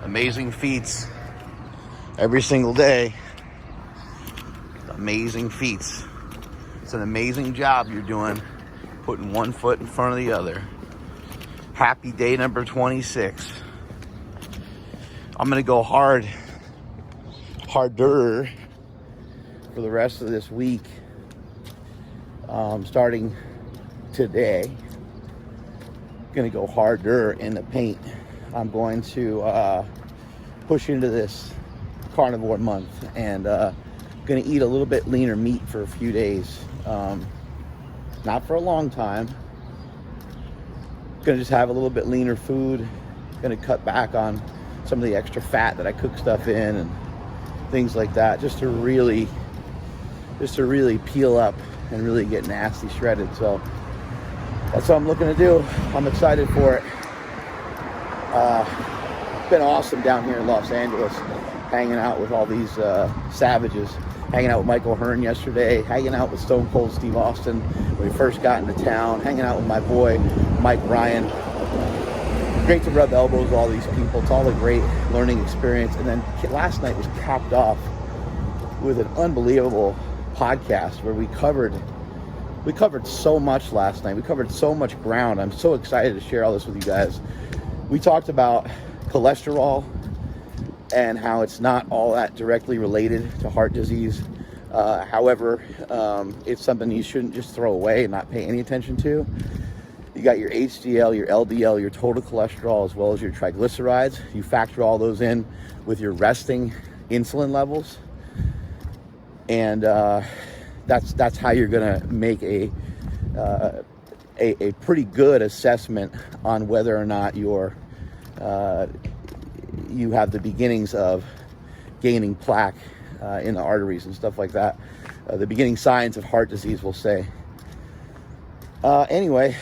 Amazing feats every single day. Amazing feats. It's an amazing job you're doing, putting one foot in front of the other. Happy day number 26. I'm gonna go harder for the rest of this week. Starting today, gonna go harder in the paint. I'm going to push into this carnivore month and gonna eat a little bit leaner meat for a few days. Not for a long time. Gonna just have a little bit leaner food. Gonna cut back on some of the extra fat that I cook stuff in and things like that, just to really peel up and really get nasty shredded. So that's what I'm looking to do. I'm excited for it. It's been awesome down here in Los Angeles, hanging out with all these savages. Hanging out with Michael Hearn yesterday, hanging out with Stone Cold Steve Austin when we first got into town, hanging out with my boy Mike Ryan. Great to rub elbows with all these people. It's all a great learning experience. And then last night was capped off with an unbelievable podcast where we covered so much last night. We covered so much ground. I'm so excited to share all this with you guys. We talked about cholesterol and how it's not all that directly related to heart disease. However, it's something you shouldn't just throw away and not pay any attention to. You got your HDL, your LDL, your total cholesterol, as well as your triglycerides. You factor all those in with your resting insulin levels. And that's how you're gonna make a pretty good assessment on whether or not you have the beginnings of gaining plaque in the arteries and stuff like that. The beginning signs of heart disease, we'll say. Anyway,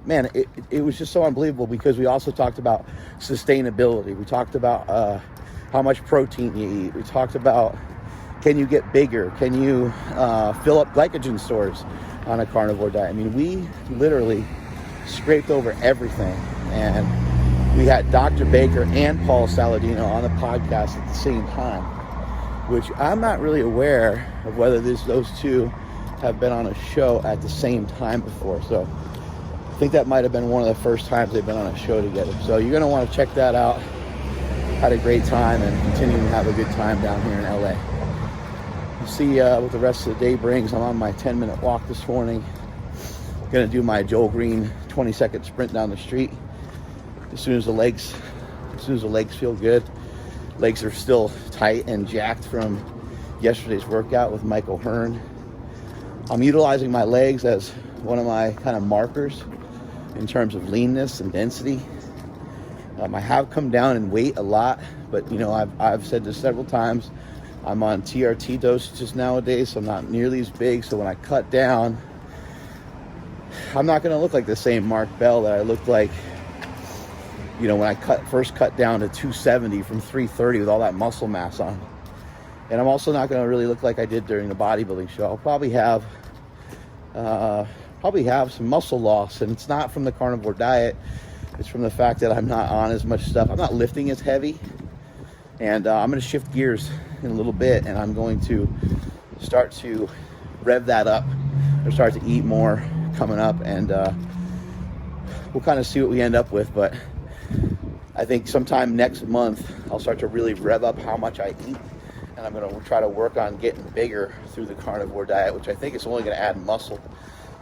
man, it was just so unbelievable because we also talked about sustainability. We talked about how much protein you eat. We talked about, can you get bigger? Can you fill up glycogen stores on a carnivore diet? I mean, we literally scraped over everything. And we had Dr. Baker and Paul Saladino on the podcast at the same time, which I'm not really aware of whether those two have been on a show at the same time before. So I think that might have been one of the first times they've been on a show together. So you're going to want to check that out. Had a great time and continuing to have a good time down here in LA. We'll see what the rest of the day brings. I'm on my 10-minute walk this morning. Going to do my Joel Green 20-second sprint down the street. As soon as the legs feel good. Legs are still tight and jacked from yesterday's workout with Michael Hearn. I'm utilizing my legs as one of my kind of markers in terms of leanness and density. I have come down in weight a lot, but you know, I've said this several times. I'm on TRT dosages nowadays, so I'm not nearly as big. So when I cut down, I'm not going to look like the same Mark Bell that I looked like, you know, when I first cut down to 270 from 330 with all that muscle mass on. And I'm also not going to really look like I did during the bodybuilding show. I'll probably have some muscle loss, and it's not from the carnivore diet. It's from the fact that I'm not on as much stuff. I'm not lifting as heavy, and I'm going to shift gears in a little bit, and I'm going to start to rev that up or start to eat more coming up, and we'll kind of see what we end up with. But I think sometime next month I'll start to really rev up how much I eat, and I'm going to try to work on getting bigger through the carnivore diet, which I think is only going to add muscle,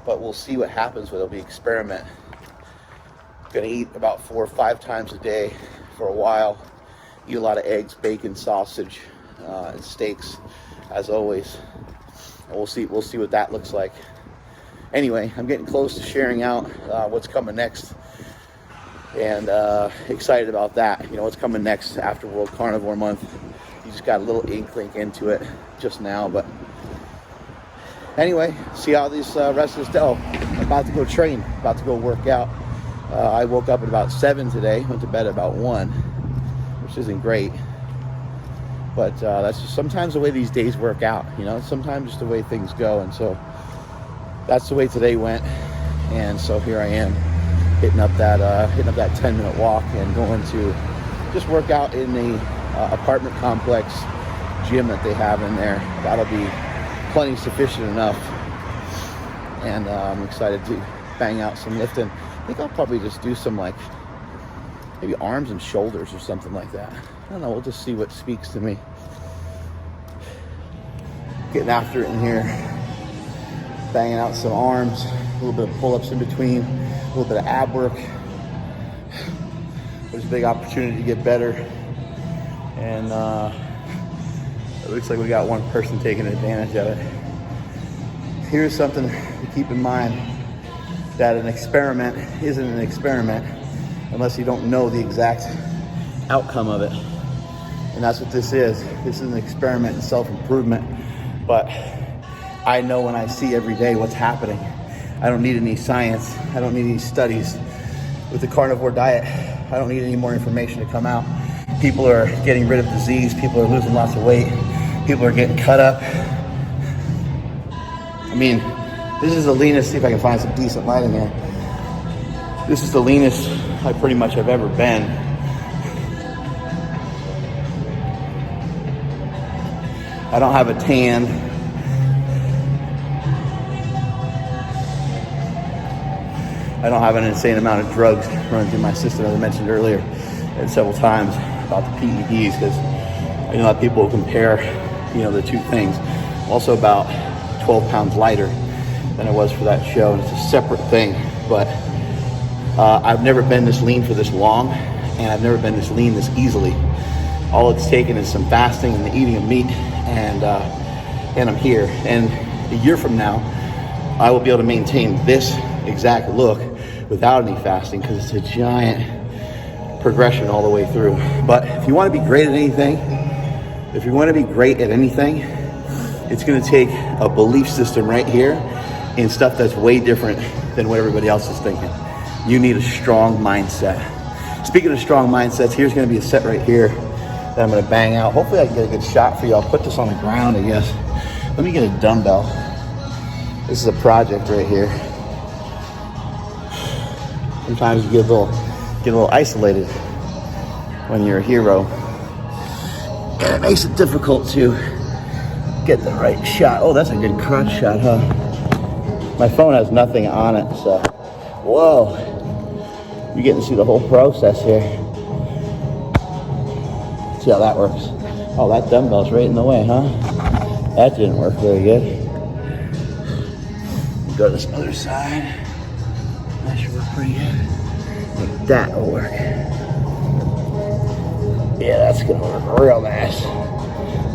but we'll see what happens with it. It'll be an experiment. Going to eat about 4 or 5 times a day for a while. Eat a lot of eggs, bacon, sausage, and steaks, as always. And we'll see what that looks like. Anyway, I'm getting close to sharing out what's coming next, and excited about that. You know, what's coming next after World Carnivore Month. You just got a little inkling into it just now, but anyway, see how this rest of this day. I'm about to go train, about to go work out. I woke up at about 7 today, went to bed at about 1, which isn't great, but that's just sometimes the way these days work out, you know, sometimes just the way things go. And so that's the way today went, and so here I am hitting up that 10-minute walk and going to just work out in the apartment complex gym that they have in there. That'll be plenty sufficient enough. And I'm excited to bang out some lifting. I think I'll probably just do some like maybe arms and shoulders or something like that. I don't know, we'll just see what speaks to me. Getting after it in here. Banging out some arms, a little bit of pull-ups in between, a little bit of ab work. There's a big opportunity to get better. And it looks like we got one person taking advantage of it. Here's something to keep in mind, that an experiment isn't an experiment unless you don't know the exact outcome of it. And that's what this is. This is an experiment in self-improvement. But I know when I see every day what's happening. I don't need any science. I don't need any studies. With the carnivore diet, I don't need any more information to come out. People are getting rid of disease. People are losing lots of weight. People are getting cut up. I mean, this is the leanest, see if I can find some decent lighting here. This is the leanest I pretty much have ever been. I don't have a tan. I don't have an insane amount of drugs running through my system, as I mentioned earlier and several times about the PEDs, because I know that people compare, the two things. I'm also about 12 pounds lighter than I was for that show, and it's a separate thing. But I've never been this lean for this long, and I've never been this lean this easily. All it's taken is some fasting and the eating of meat, and I'm here. And a year from now, I will be able to maintain this exact look without any fasting, because it's a giant progression all the way through. But if you want to be great at anything, it's going to take a belief system right here in stuff that's way different than what everybody else is thinking. You need a strong mindset. Speaking of strong mindsets, here's going to be a set right here that I'm going to bang out. Hopefully I can get a good shot for you. I'll put this on the ground, I guess. Let me get a dumbbell. This is a project right here. Sometimes you get a little isolated when you're a hero, and it makes it difficult to get the right shot. Oh, that's a good crunch shot, huh? My phone has nothing on it, so whoa, you're getting to see the whole process here. See how that works. Oh, that dumbbell's right in the way, huh? That didn't work very good. Go to this other side. That should work pretty good. Like that will work. Yeah, that's gonna work real nice.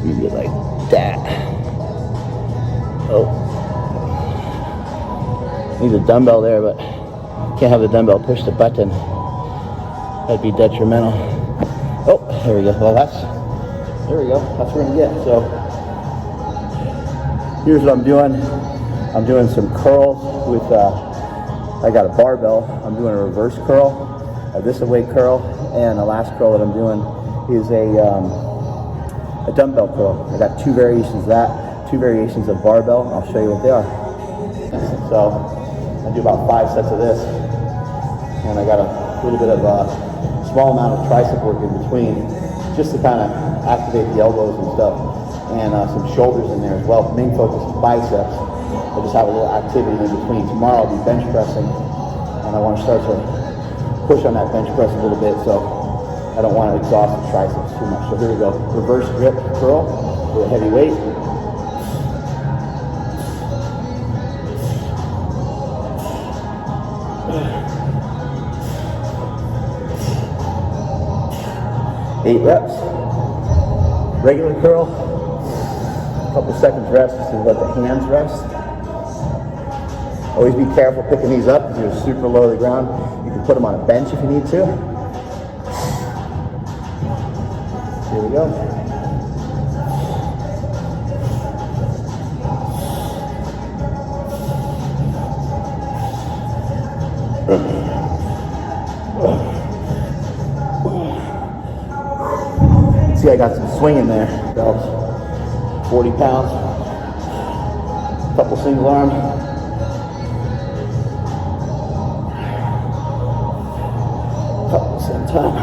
You get like that. Oh. Need a dumbbell there, but can't have the dumbbell push the button. That'd be detrimental. Oh, there we go. Well, there we go. That's what we're gonna get. So here's what I'm doing. I'm doing some curls with, I got a barbell. I'm doing a reverse curl, a this away curl, and the last curl that I'm doing is a dumbbell curl. I got two variations of that, two variations of barbell. I'll show you what they are. So I do about 5 sets of this, and I got a little bit of a small amount of tricep work in between, just to kind of activate the elbows and stuff, and some shoulders in there as well. Main focus is biceps. I just have a little activity in between. Tomorrow I'll be bench pressing, and I want to start to push on that bench press a little bit, so I don't want to exhaust the triceps too much. So here we go. Reverse grip curl with a heavy weight. Eight reps. Regular curl. A couple seconds rest just to let the hands rest. Always be careful picking these up because they're super low to the ground. You can put them on a bench if you need to. Here we go. See, I got some swing in there. Belts, 40 pounds. Couple single arm. Couple at the same time.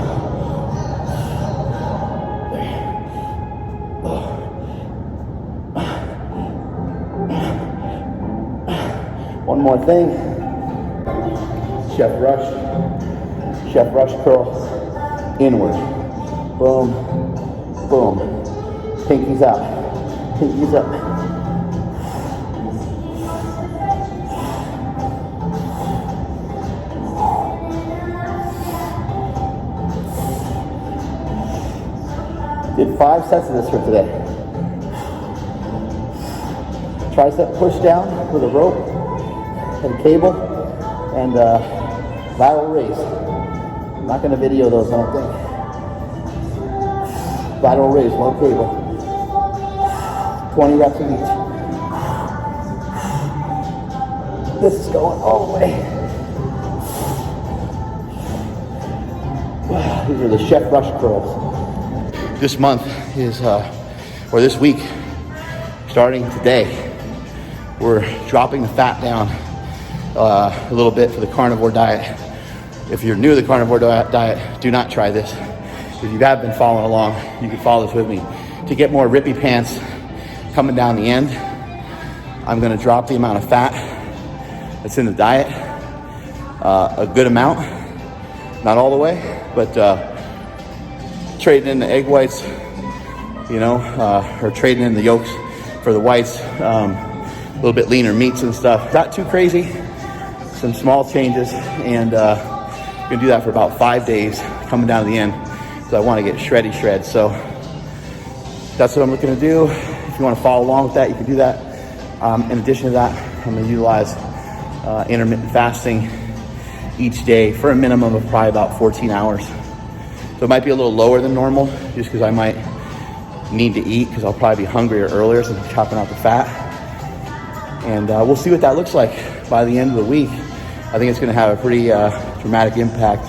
more thing. Chef Rush curl inward. Boom, boom. Pinkies out, pinkies up. Did 5 sets of this for today. Tricep push down with a rope and cable and lateral raise. I'm not going to video those, I don't think. Lateral raise, low cable. 20 reps of each. This is going all the way. These are the Chef Rush curls. This month is, or this week, starting today, we're dropping the fat down a little bit for the carnivore diet. If you're new to the carnivore diet, do not try this. If you have been following along, you can follow this with me. To get more rippy pants coming down the end, I'm gonna drop the amount of fat that's in the diet, a good amount, not all the way, but trading in the egg whites, or trading in the yolks for the whites, a little bit leaner meats and stuff. Not too crazy, some small changes, and gonna do that for about 5 days, coming down to the end, because I want to get shred. So that's what I'm looking to do. If you want to follow along with that, you can do that. In addition to that, I'm going to utilize intermittent fasting each day for a minimum of probably about 14 hours. So it might be a little lower than normal, just because I might need to eat, because I'll probably be hungrier earlier, so I'm chopping out the fat. And we'll see what that looks like by the end of the week. I think it's going to have a pretty dramatic impact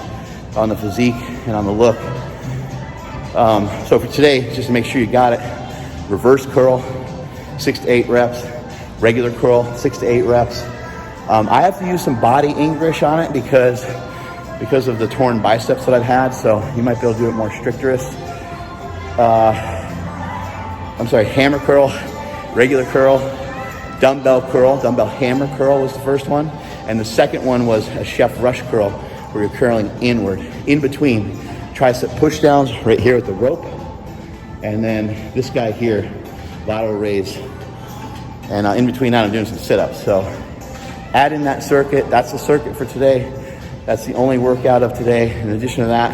on the physique and on the look. So for today, just to make sure you got it, reverse curl, 6 to 8 reps, regular curl, 6 to 8 reps. I have to use some body English on it because of the torn biceps that I've had, so you might be able to do it more stricturous. Hammer curl, regular curl, dumbbell hammer curl was the first one. And the second one was a Chef Rush curl, where you're curling inward. In between, tricep push downs right here with the rope. And then this guy here, lateral raise. And in between that, I'm doing some sit-ups. So add in that circuit. That's the circuit for today. That's the only workout of today. In addition to that,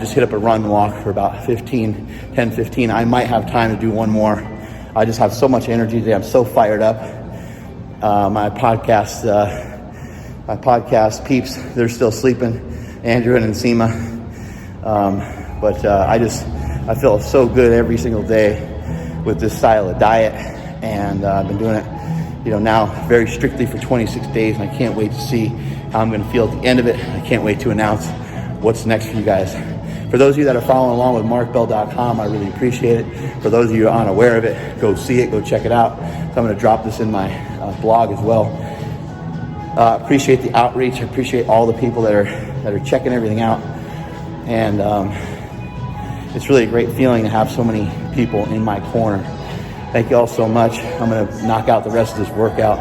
just hit up a run walk for about 10-15. I might have time to do one more. I just have so much energy today. I'm so fired up. My podcast peeps, they're still sleeping, Andrew and Nsima. But I feel so good every single day with this style of diet, and I've been doing it, now very strictly for 26 days, and I can't wait to see how I'm going to feel at the end of it. I can't wait to announce what's next for you guys. For those of you that are following along with markbell.com, I really appreciate it. For those of you who are unaware of it, go see it, go check it out. So I'm going to drop this in my blog as well. Appreciate the outreach. I appreciate all the people that are checking everything out. And it's really a great feeling to have so many people in my corner. Thank you all so much. I'm going to knock out the rest of this workout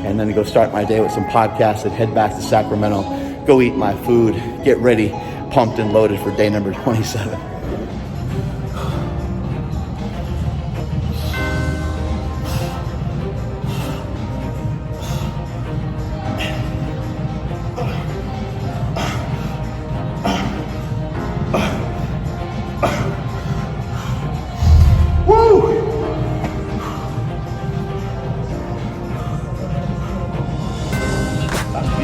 and then go start my day with some podcasts and head back to Sacramento, go eat my food, get ready, pumped and loaded for day number 27.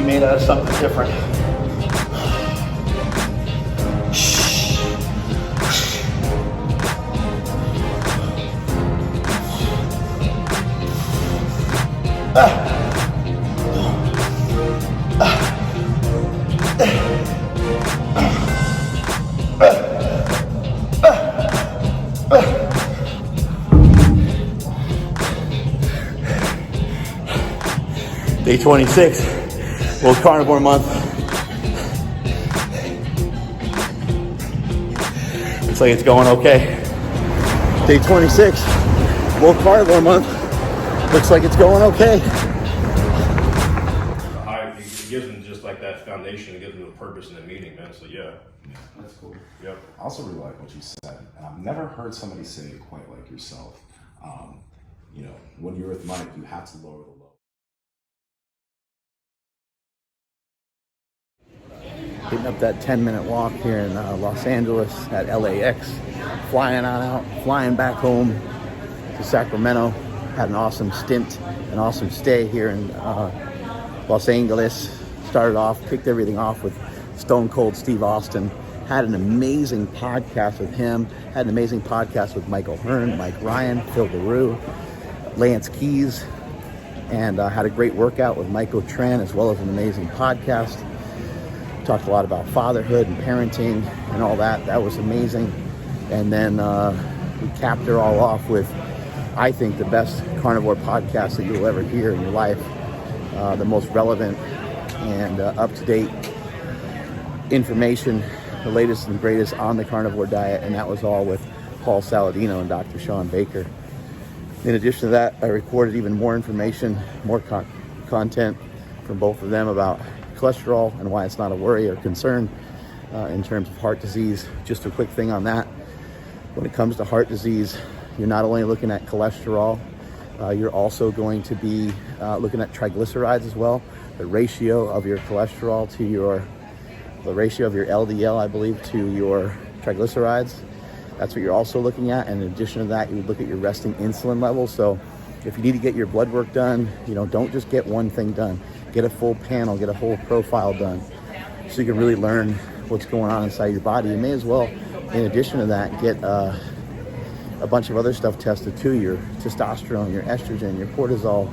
Made out of something different. Day 26. World Carnivore Month. Looks like it's going okay. Day 26, World Carnivore Month. Looks like it's going okay. information to give them a purpose in the meeting, man. So yeah. That's cool. Yep. I also really like what you said, and I've never heard somebody say it quite like yourself. When you're with Mike, you have to lower the load. Hitting up that 10-minute walk here in Los Angeles at LAX, flying back home to Sacramento. Had an awesome stint, an awesome stay here in Los Angeles. Started off, kicked everything off with Stone Cold Steve Austin. Had an amazing podcast with him. Had an amazing podcast with Michael Hearn, Mike Ryan, Phil LaRue, Lance Keys, and had a great workout with Michael Tran, as well as an amazing podcast. Talked a lot about fatherhood and parenting and all that. That was amazing. And then we capped her all off with, I think, the best carnivore podcast that you'll ever hear in your life. The most relevant and up-to-date information, the latest and greatest on the carnivore diet, and that was all with Paul Saladino and Dr. Sean Baker. In addition to that, I recorded even more information, more content from both of them about cholesterol and why it's not a worry or concern in terms of heart disease. Just a quick thing on that. When it comes to heart disease, you're not only looking at cholesterol, you're also going to be looking at triglycerides as well. The ratio of your cholesterol to the ratio of your LDL, I believe, to your triglycerides. That's what you're also looking at. And in addition to that, you would look at your resting insulin levels. So if you need to get your blood work done, don't just get one thing done. Get a full panel, get a whole profile done, so you can really learn what's going on inside your body. You may as well, in addition to that, get a bunch of other stuff tested too. Your testosterone, your estrogen, your cortisol.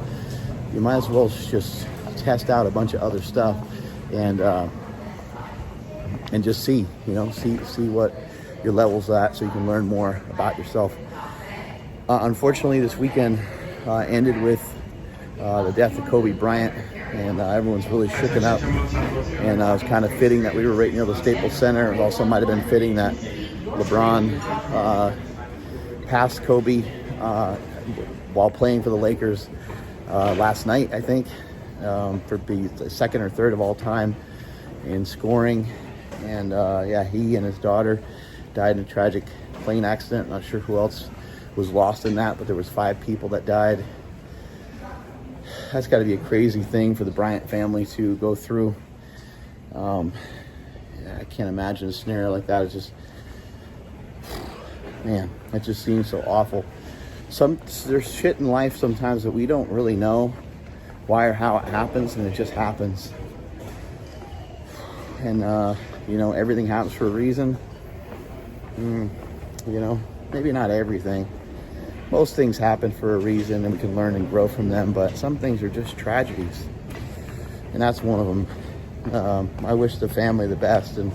You might as well just test out a bunch of other stuff and just see what your levels are at, so you can learn more about yourself. Unfortunately, this weekend ended with the death of Kobe Bryant, and everyone's really shooken up. And it was kind of fitting that we were right near the Staples Center. It also might have been fitting that LeBron passed Kobe while playing for the Lakers last night, I think, for the second or third of all time in scoring. And he and his daughter died in a tragic plane accident. Not sure who else was lost in that, but there was 5 people that died. That's got to be a crazy thing for the Bryant family to go through. I can't imagine a scenario like that. It's just, man, it just seems so awful. There's shit in life sometimes that we don't really know why or how it happens, and it just happens. And everything happens for a reason. Maybe not everything. Most things happen for a reason, and we can learn and grow from them, but some things are just tragedies, and that's one of them. I wish the family the best, and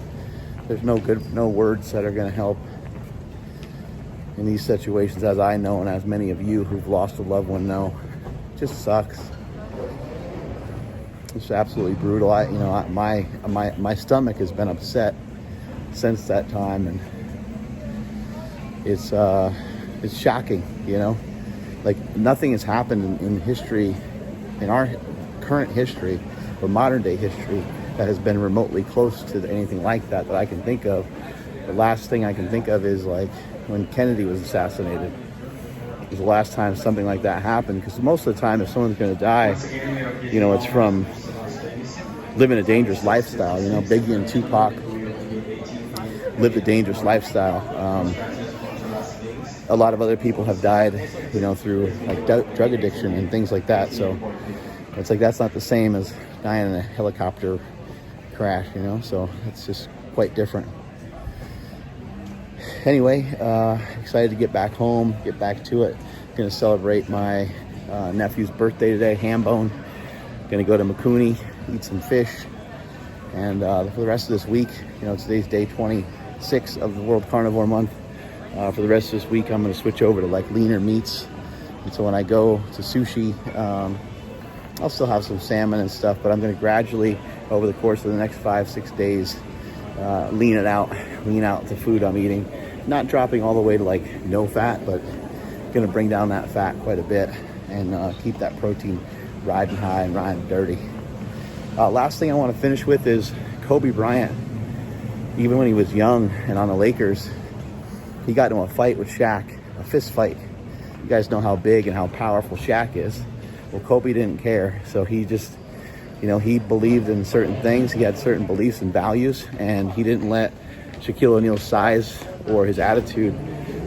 there's no words that are going to help in these situations, as I know, and as many of you who've lost a loved one know. It just sucks. It's absolutely brutal. My stomach has been upset since that time, and it's shocking, like nothing has happened in history, in our current history or modern day history, that has been remotely close to anything like that I can think of. The last thing I can think of is like when Kennedy was assassinated. It was the last time something like that happened, because most of the time if someone's going to die, it's from living a dangerous lifestyle. Biggie and Tupac lived a dangerous lifestyle. A lot of other people have died, through like drug addiction and things like that. So it's like that's not the same as dying in a helicopter crash, So it's just quite different. Anyway, excited to get back home, get back to it. Going to celebrate my nephew's birthday today, Hambone. Going to go to Makuni, eat some fish, and for the rest of this week, today's day 26 of the World Carnivore Month. For the rest of this week, I'm going to switch over to like leaner meats. And so when I go to sushi, I'll still have some salmon and stuff, but I'm going to gradually, over the course of the next 5-6 days, lean out the food I'm eating. Not dropping all the way to like no fat, but going to bring down that fat quite a bit and keep that protein riding high and riding dirty. Last thing I want to finish with is Kobe Bryant, even when he was young and on the Lakers, he got into a fight with Shaq, a fist fight. You guys know how big and how powerful Shaq is. Well, Kobe didn't care. So he just, he believed in certain things. He had certain beliefs and values, and he didn't let Shaquille O'Neal's size or his attitude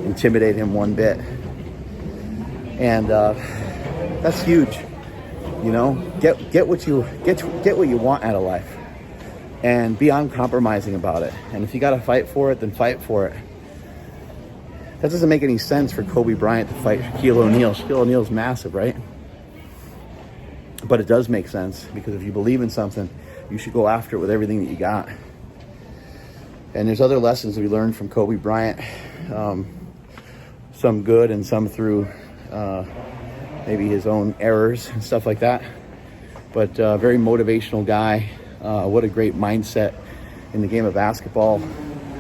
intimidate him one bit. And that's huge. Get what you want out of life, and be uncompromising about it. And if you got to fight for it, then fight for it. That doesn't make any sense for Kobe Bryant to fight Shaquille O'Neal. Shaquille O'Neal's massive, right? But it does make sense, because if you believe in something, you should go after it with everything that you got. And there's other lessons we learned from Kobe Bryant, some good and some through maybe his own errors and stuff like that. But very motivational guy. What a great mindset in the game of basketball,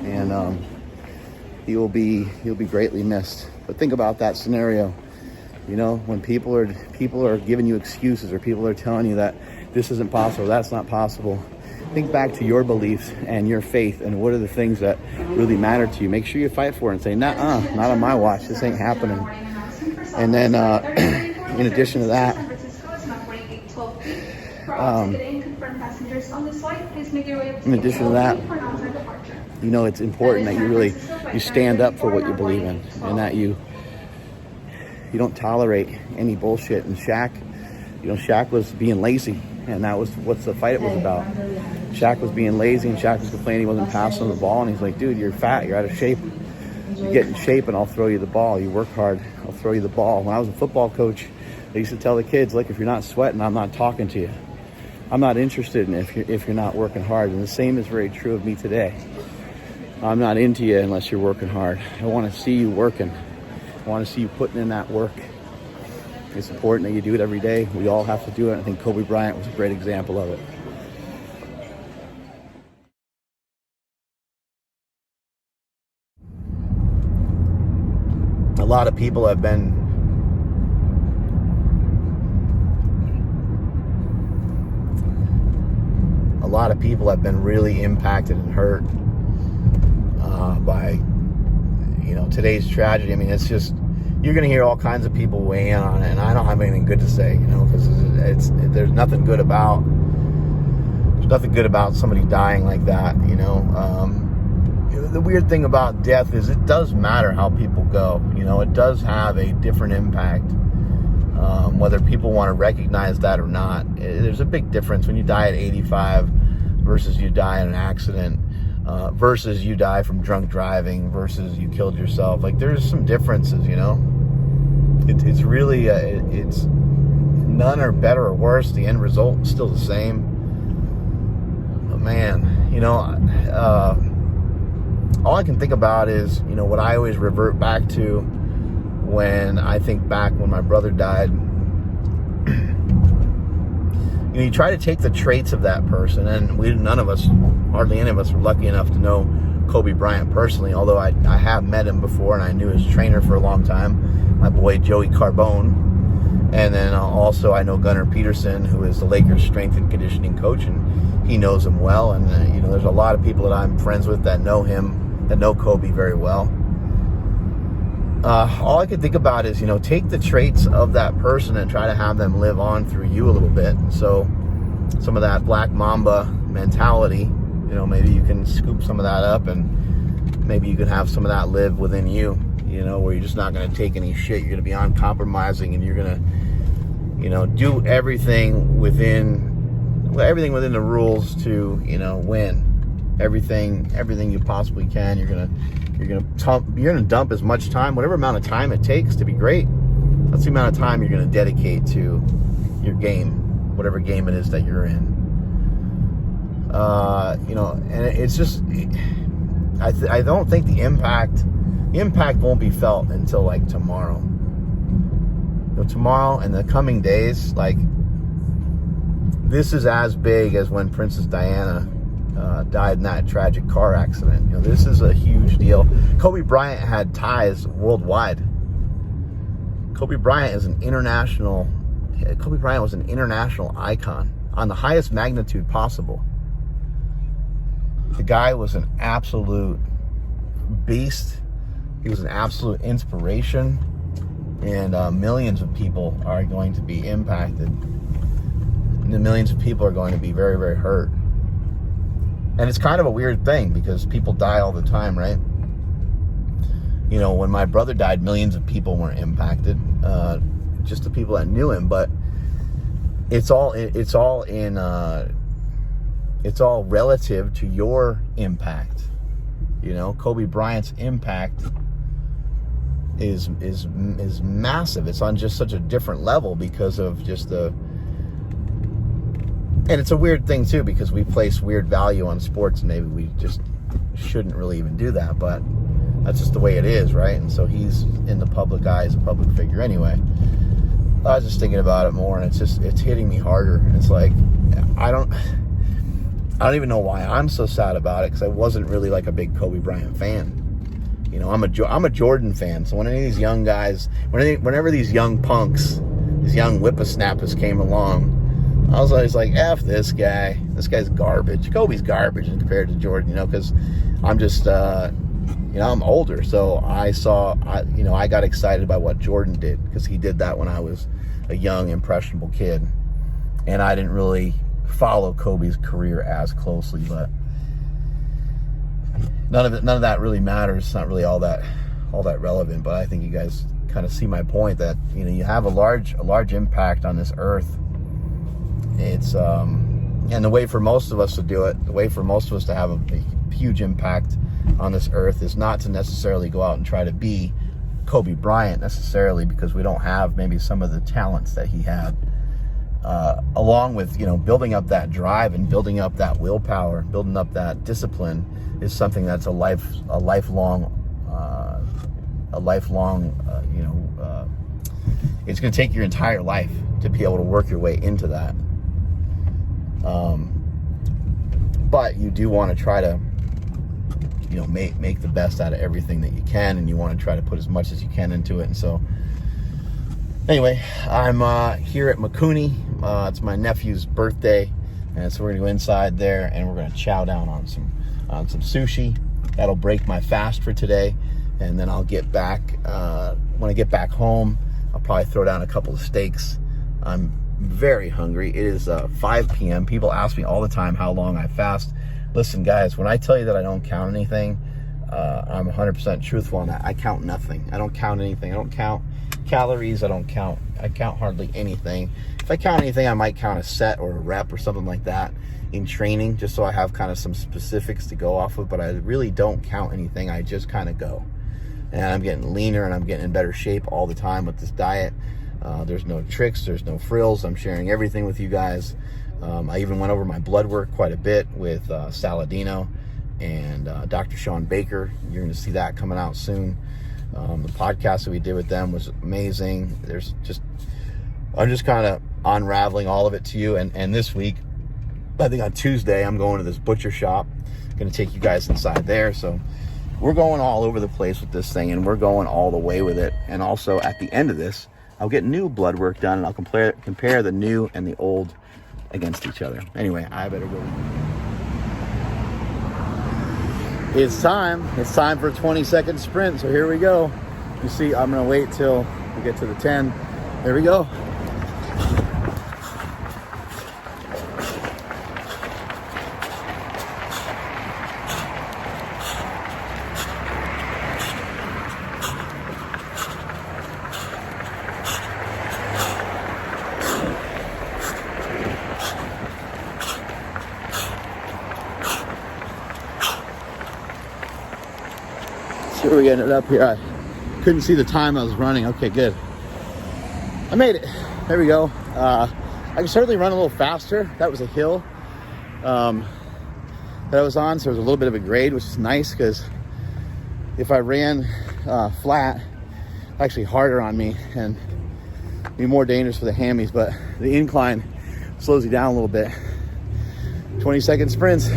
and he'll be greatly missed. But think about that scenario. When people are giving you excuses, or people are telling you that this isn't possible, that's not possible. Think back to your beliefs and your faith, and what are the things that really matter to you. Make sure you fight for it and say, nah, not on my watch. This ain't happening. And then, in addition to that, it's important that you stand up for what you believe in, and that you don't tolerate any bullshit. And Shaq was being lazy, and that was what the fight was about. Shaq was being lazy, and Shaq was complaining he wasn't passing the ball, and he's like, dude, you're fat, you're out of shape. You get in shape and I'll throw you the ball. You work hard, I'll throw you the ball. When I was a football coach, I used to tell the kids, look, if you're not sweating, I'm not talking to you. I'm not interested in if you're not working hard. And the same is very true of me today. I'm not into you unless you're working hard. I want to see you working. I want to see you putting in that work. It's important that you do it every day. We all have to do it. I think Kobe Bryant was a great example of it. A lot of people have been really impacted and hurt by today's tragedy. I mean, it's just, you're going to hear all kinds of people weigh in on it, and I don't have anything good to say, because there's nothing good about somebody dying like that. The weird thing about death is it does matter how people go. It does have a different impact, whether people want to recognize that or not. There's a big difference when you die at 85 versus you die in an accident, versus you die from drunk driving, versus you killed yourself. Like, there's some differences, It's really, it's none are better or worse. The end result is still the same. But man, all I can think about is, what I always revert back to when I think back when my brother died. You try to take the traits of that person, and hardly any of us were lucky enough to know Kobe Bryant personally, although I have met him before, and I knew his trainer for a long time, my boy Joey Carbone. And then also I know Gunnar Peterson, who is the Lakers strength and conditioning coach, and he knows him well. And there's a lot of people that I'm friends with that know him, that know Kobe very well. All I can think about is, take the traits of that person and try to have them live on through you a little bit. So some of that Black Mamba mentality, maybe you can scoop some of that up, and maybe you can have some of that live within you, where you're just not going to take any shit. You're going to be uncompromising, and you're going to, do everything within the rules to, win. Everything you possibly can. You're gonna dump as much time, whatever amount of time it takes to be great. That's the amount of time you're gonna dedicate to your game, whatever game it is that you're in. And it's just, I don't think the impact won't be felt until like tomorrow. Tomorrow and the coming days, like, this is as big as when Princess Diana died in that tragic car accident. This is a huge deal. Kobe Bryant had ties worldwide. Kobe Bryant was an international icon on the highest magnitude possible. The guy was an absolute beast. He was an absolute inspiration. And millions of people are going to be impacted. And the millions of people are going to be very, very hurt. And it's kind of a weird thing because people die all the time, right? You know, when my brother died, millions of people weren't impacted. Just the people that knew him. But it's all relative to your impact. You know, Kobe Bryant's impact is massive. It's on just such a different level because of just and it's a weird thing too, because we place weird value on sports, and maybe we just shouldn't really even do that, but that's just the way it is, right? And so he's in the public eye as a public figure anyway. I was just thinking about it more, and it's hitting me harder. And it's like, I don't even know why I'm so sad about it, because I wasn't really like a big Kobe Bryant fan. You know, I'm a Jordan fan. So when any of these young guys, whenever these young punks, these young whippersnappers came along, I was always like, F this guy. This guy's garbage. Kobe's garbage compared to Jordan, you know, because I'm just, you know, I'm older. So I got excited by what Jordan did, because he did that when I was a young, impressionable kid. And I didn't really follow Kobe's career as closely, but none of that really matters. It's not really all that relevant, but I think you guys kind of see my point that, you know, you have a large impact on this earth. It's and the way for most of us to do it, the way for most of us to have a huge impact on this earth is not to necessarily go out and try to be Kobe Bryant necessarily, because we don't have maybe some of the talents that he had. Along with, you know, building up that drive and building up that willpower, building up that discipline is something that's a lifelong, it's going to take your entire life to be able to work your way into that. But you do want to try to, you know, make the best out of everything that you can, and you want to try to put as much as you can into it. And so anyway, I'm here at Makuni. It's my nephew's birthday, and so we're gonna go inside there and we're gonna chow down on some sushi. That'll break my fast for today, and then I'll get back. When I get back home, I'll probably throw down a couple of steaks. I'm very hungry. It is 5 p.m. People ask me all the time how long I fast. Listen, guys, when I tell you that I don't count anything, I'm 100% truthful on that. I count nothing. I don't count anything. I don't count calories. I count hardly anything. If I count anything, I might count a set or a rep or something like that in training, just so I have kind of some specifics to go off of. But I really don't count anything. I just kind of go. And I'm getting leaner, and I'm getting in better shape all the time with this diet. There's no tricks. There's no frills. I'm sharing everything with you guys. I even went over my blood work quite a bit with Saladino and Dr. Sean Baker. You're going to see that coming out soon. The podcast that we did with them was amazing. I'm just kind of unraveling all of it to you. And this week, I think on Tuesday, I'm going to this butcher shop. I'm going to take you guys inside there. So we're going all over the place with this thing, and we're going all the way with it. And also at the end of this, I'll get new blood work done, and I'll compare the new and the old against each other. Anyway, I better go. It's time for a 20-second sprint. So here we go. You see, I'm gonna wait till we get to the 10. There we go. So we ended up here. I couldn't see the time I was running. Okay, good. I made it. There we go. I can certainly run a little faster. That was a hill that I was on, so there was a little bit of a grade, which is nice, because if I ran flat, actually harder on me and be more dangerous for the hammies. But the incline slows you down a little bit. 20-second sprints,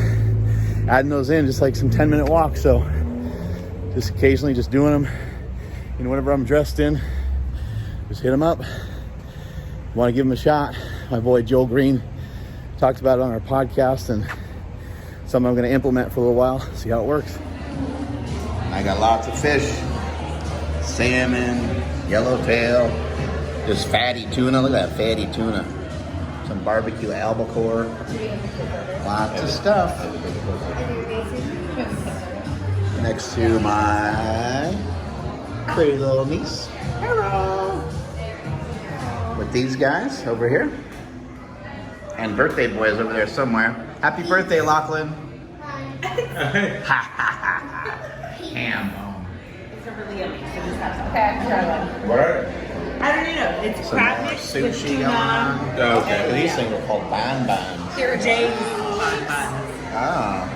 adding those in, just like some 10-minute walks. So just occasionally just doing them, you know, whenever I'm dressed in, just hit them up. Want to give them a shot. My boy Joel Green talked about it on our podcast, and Something I'm going to implement for a little while, see how it works. I got lots of fish. Salmon, yellowtail, just fatty tuna. Look at that fatty tuna. Some barbecue albacore. Lots of stuff. Next to my pretty little niece. Hello. With these guys over here. And birthday boy is over there somewhere. Happy birthday, Lachlan. Ham. It's really yummy. So just have some. Okay, I can try one. What? I don't know. It's Some crab more mix with sushi tuna. going on. Okay. These things are called bonbons. They're James. Oh.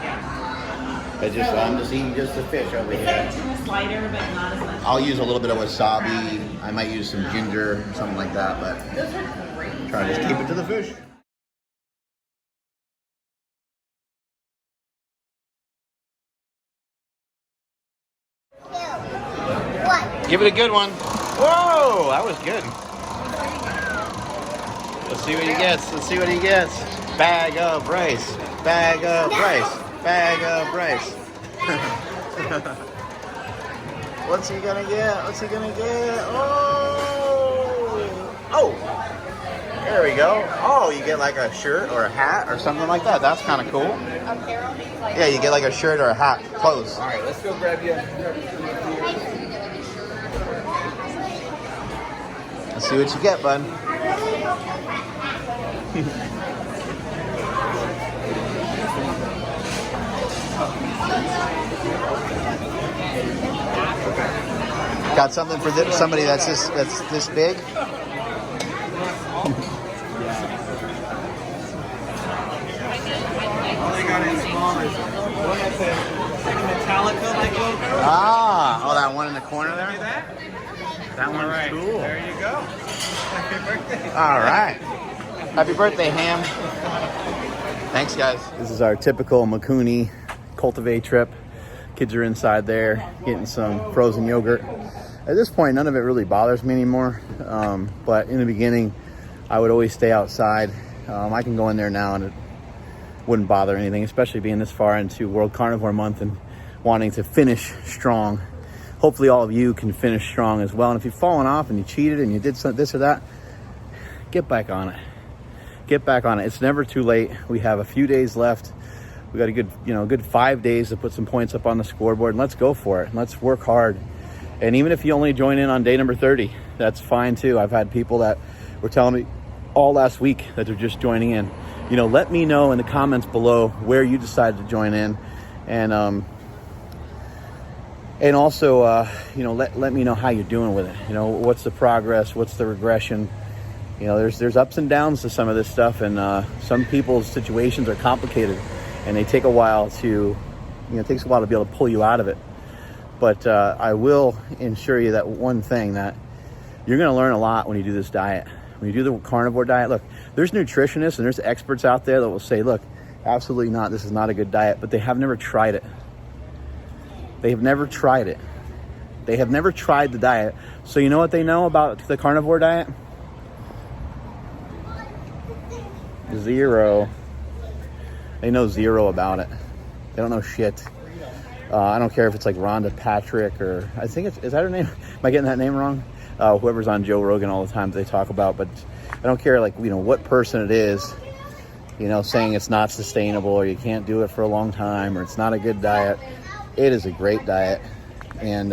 I'm just eating just the fish over It's here. like tuna slider, but not as much. I'll use a little bit of wasabi. I might use some ginger, something like that, but Those are great. try to just keep it to the fish. What? Give it a good one. Whoa, that was good. Let's see what he gets. Let's see what he gets. Bag of rice. Bag of rice. Bag of rice. What's he gonna get? What's he gonna get? Oh! Oh! There we go. Oh, you get like a shirt or a hat or something like that. That's kind of cool. Yeah, you get like a shirt or a hat. Clothes. All right, let's go grab you. Let's see what you get, bud. Got something for somebody that's this big? Ah, oh, that one in the corner there? That one's cool. There you go. Happy birthday. All right. Happy birthday, Ham. Thanks, guys. This is our typical Makuni cultivate trip. Kids are inside there getting some frozen yogurt. At this point, none of it really bothers me anymore. But in the beginning, I would always stay outside. I can go in there now and it wouldn't bother anything, especially being this far into World Carnivore Month and wanting to finish strong. Hopefully all of you can finish strong as well. And if you've fallen off and you cheated and you did this or that, get back on it. Get back on it. It's never too late. We have a few days left. We got a good 5 days to put some points up on the scoreboard, and let's go for it. Let's work hard. And even if you only join in on day number 30, that's fine too. I've had people that were telling me all last week that they're just joining in. Let me know in the comments below where you decided to join in, and also let me know how you're doing with it. What's the progress, what's the regression. There's ups and downs to some of this stuff, and some people's situations are complicated and they take a while to it takes a while to be able to pull you out of it. But I will ensure you that one thing, that you're going to learn a lot when you do this diet. When you do the carnivore diet, look, there's nutritionists and there's experts out there that will say, look, absolutely not, this is not a good diet, but they have never tried it. They have never tried it. They have never tried the diet. So you know what they know about the carnivore diet? Zero. They know zero about it. They don't know shit. I don't care if it's like Rhonda Patrick, or I think is that her name? Am I getting that name wrong? Whoever's on Joe Rogan all the time they talk about, but I don't care what person it is, saying it's not sustainable or you can't do it for a long time or it's not a good diet. It is a great diet. And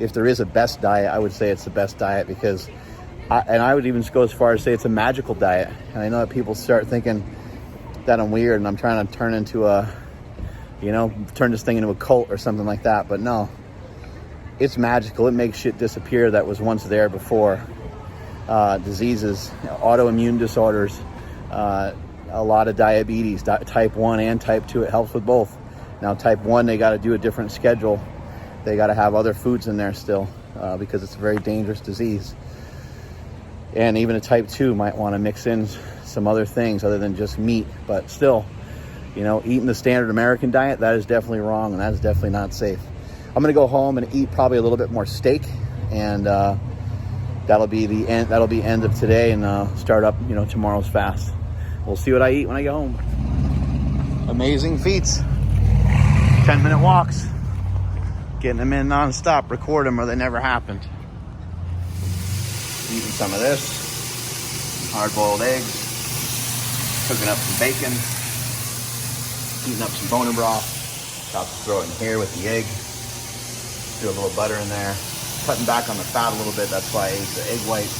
if there is a best diet, I would say it's the best diet, because I would even go as far as say it's a magical diet. And I know that people start thinking that I'm weird and I'm trying to turn into turn this thing into a cult or something like that. But no, it's magical. It makes shit disappear that was once there before. Diseases, autoimmune disorders, a lot of diabetes, type 1 and type 2. It helps with both. Now, type 1, they got to do a different schedule. They got to have other foods in there still because it's a very dangerous disease. And even a type 2 might want to mix in some other things other than just meat. But still, eating the standard American diet, that is definitely wrong, and that is definitely not safe. I'm going to go home and eat probably a little bit more steak, and that'll be the end. That'll be end of today, and start up, tomorrow's fast. We'll see what I eat when I get home. Amazing feats. 10-minute walks. Getting them in non-stop, record them or they never happened. Eating some of this. Hard-boiled eggs. Cooking up some bacon. Heating up some boner broth. About to throw it in here with the egg. Do a little butter in there. Cutting back on the fat a little bit. That's why I ate the egg white.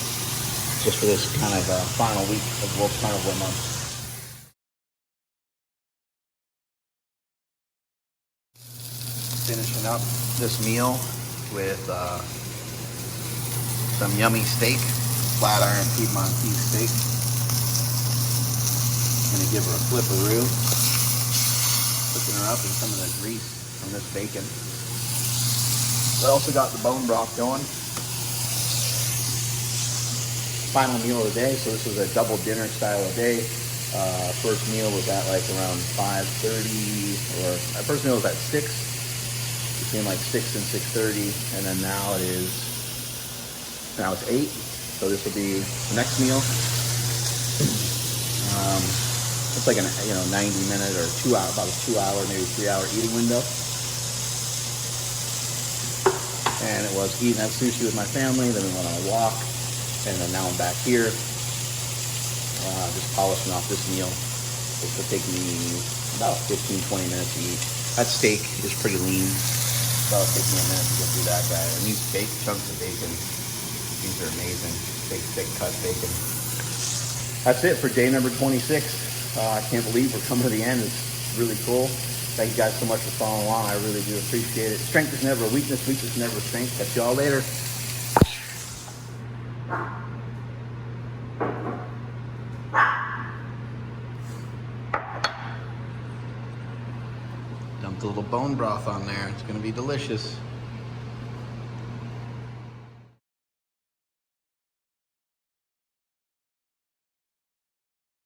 Just for this kind of final week of World Carnivore month. Finishing up this meal with some yummy steak, flat iron Piedmont beef steak. Gonna give her a flipperoo. Cooking her up in some of the grease from this bacon. I also got the bone broth going. Final meal of the day, so this was a double dinner style of day. First meal was at like around 5:30, or first meal was at 6. Between like 6 and 6:30, and then now it's 8. So this will be the next meal. It's like 90-minute or 2 hour, about a 2 hour, maybe 3 hour eating window. And it was eating that sushi with my family. Then we went on a walk, and then now I'm back here, just polishing off this meal. This will take me about 15-20 minutes to eat. That steak is pretty lean. So it'll take me a minute to get through that guy. And these big chunks of bacon, these are amazing. Big, thick cut bacon. That's it for day number 26. I can't believe we're coming to the end. It's really cool. Thank you guys so much for following along. I really do appreciate it. Strength is never a weakness. Weakness is never a strength. Catch y'all later. Dumped a little bone broth on there. It's going to be delicious.